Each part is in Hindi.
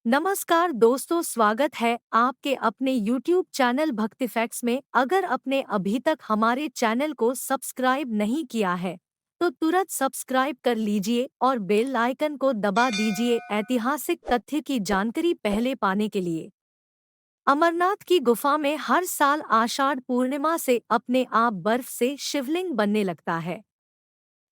नमस्कार दोस्तों, स्वागत है आपके अपने YouTube चैनल भक्ति फैक्ट्स में। अगर आपने अभी तक हमारे चैनल को सब्सक्राइब नहीं किया है तो तुरंत सब्सक्राइब कर लीजिए और बेल आइकन को दबा दीजिए ऐतिहासिक तथ्य की जानकारी पहले पाने के लिए। अमरनाथ की गुफा में हर साल आषाढ़ पूर्णिमा से अपने आप बर्फ से शिवलिंग बनने लगता है।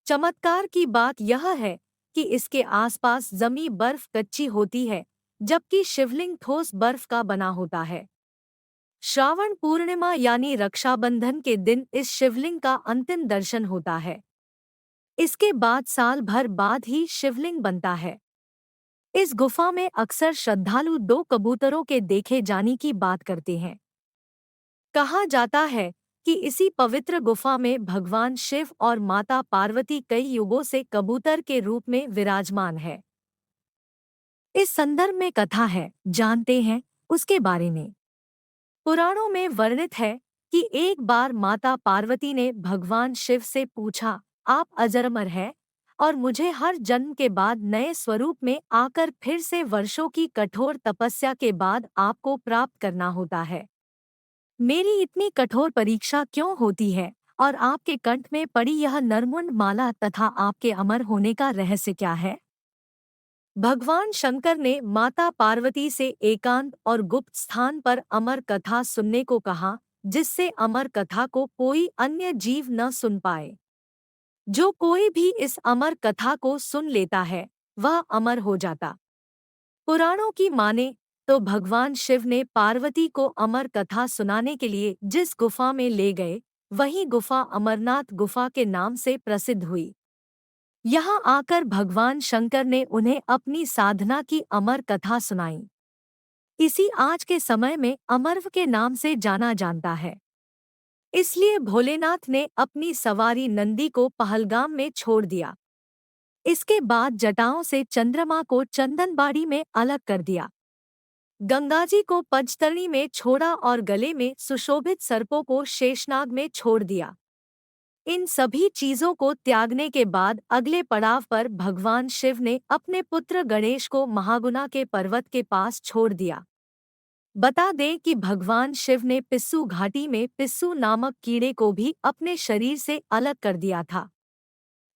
चमत्कार की बात यह है कि इसके आसपास जमी बर्फ कच्ची होती है, जबकि शिवलिंग ठोस बर्फ का बना होता है। श्रावण पूर्णिमा यानी रक्षाबंधन के दिन इस शिवलिंग का अंतिम दर्शन होता है। इसके बाद साल भर बाद ही शिवलिंग बनता है। इस गुफा में अक्सर श्रद्धालु दो कबूतरों के देखे जाने की बात करते हैं। कहा जाता है कि इसी पवित्र गुफा में भगवान शिव और माता पार्वती कई युगों से कबूतर के रूप में विराजमान है। इस संदर्भ में कथा है, जानते हैं उसके बारे में। पुराणों में वर्णित है कि एक बार माता पार्वती ने भगवान शिव से पूछा, आप अजरमर हैं और मुझे हर जन्म के बाद नए स्वरूप में आकर फिर से वर्षों की कठोर तपस्या के बाद आपको प्राप्त करना होता है। मेरी इतनी कठोर परीक्षा क्यों होती है और आपके कंठ में पड़ी यह नरमुंड माला तथा आपके अमर होने का रहस्य क्या है? भगवान शंकर ने माता पार्वती से एकांत और गुप्त स्थान पर अमर कथा सुनने को कहा, जिससे अमर कथा को कोई अन्य जीव न सुन पाए। जो कोई भी इस अमर कथा को सुन लेता है वह अमर हो जाता। पुराणों की माने तो भगवान शिव ने पार्वती को अमर कथा सुनाने के लिए जिस गुफा में ले गए, वही गुफा अमरनाथ गुफा के नाम से प्रसिद्ध हुई। यहाँ आकर भगवान शंकर ने उन्हें अपनी साधना की अमर कथा सुनाई। इसी आज के समय में अमरव के नाम से जाना जानता है। इसलिए भोलेनाथ ने अपनी सवारी नंदी को पहलगाम में छोड़ दिया। इसके बाद जटाओं से चंद्रमा को चंदनबाड़ी में अलग कर दिया। गंगाजी को पंचतरणी में छोड़ा और गले में सुशोभित सर्पों को शेषनाग में छोड़ दिया। इन सभी चीजों को त्यागने के बाद अगले पड़ाव पर भगवान शिव ने अपने पुत्र गणेश को महागुना के पर्वत के पास छोड़ दिया। बता दें कि भगवान शिव ने पिस्सू घाटी में पिस्सू नामक कीड़े को भी अपने शरीर से अलग कर दिया था।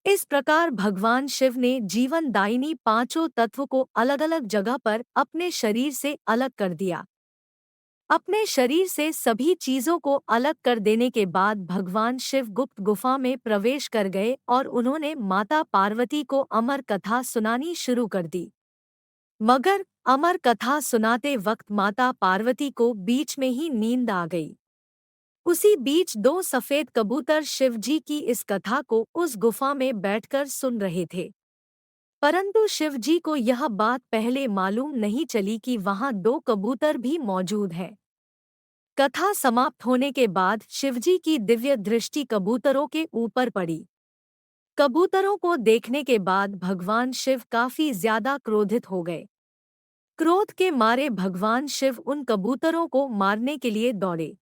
इस प्रकार भगवान शिव ने जीवन दायिनी पांचों तत्व को अलग अलग जगह पर अपने शरीर से अलग कर दिया। अपने शरीर से सभी चीजों को अलग कर देने के बाद भगवान शिव गुप्त गुफा में प्रवेश कर गए और उन्होंने माता पार्वती को अमर कथा सुनानी शुरू कर दी। मगर अमर कथा सुनाते वक्त माता पार्वती को बीच में ही नींद आ गई। उसी बीच दो सफेद कबूतर शिवजी की इस कथा को उस गुफा में बैठकर सुन रहे थे। परंतु शिवजी को यह बात पहले मालूम नहीं चली कि वहां दो कबूतर भी मौजूद हैं। कथा समाप्त होने के बाद शिवजी की दिव्य दृष्टि कबूतरों के ऊपर पड़ी। कबूतरों को देखने के बाद भगवान शिव काफी ज्यादा क्रोधित हो गए। क्रोध के मारे भगवान शिव उन कबूतरों को मारने के लिए दौड़े।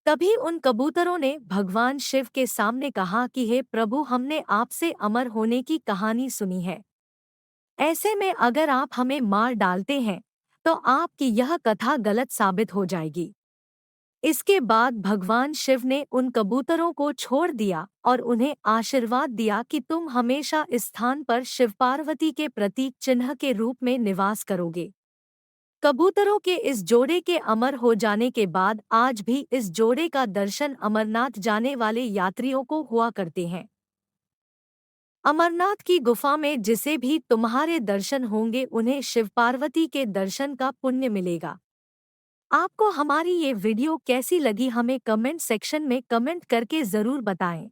तभी उन कबूतरों ने भगवान शिव के सामने कहा कि हे प्रभु, हमने आपसे अमर होने की कहानी सुनी है। ऐसे में अगर आप हमें मार डालते हैं तो आपकी यह कथा गलत साबित हो जाएगी। इसके बाद भगवान शिव ने उन कबूतरों को छोड़ दिया और उन्हें आशीर्वाद दिया कि तुम हमेशा इस स्थान पर शिव पार्वती के प्रतीक चिन्ह के रूप में निवास करोगे। कबूतरों के इस जोड़े के अमर हो जाने के बाद आज भी इस जोड़े का दर्शन अमरनाथ जाने वाले यात्रियों को हुआ करते हैं। अमरनाथ की गुफा में जिसे भी तुम्हारे दर्शन होंगे उन्हें शिव पार्वती के दर्शन का पुण्य मिलेगा। आपको हमारी ये वीडियो कैसी लगी हमें कमेंट सेक्शन में कमेंट करके जरूर बताएं।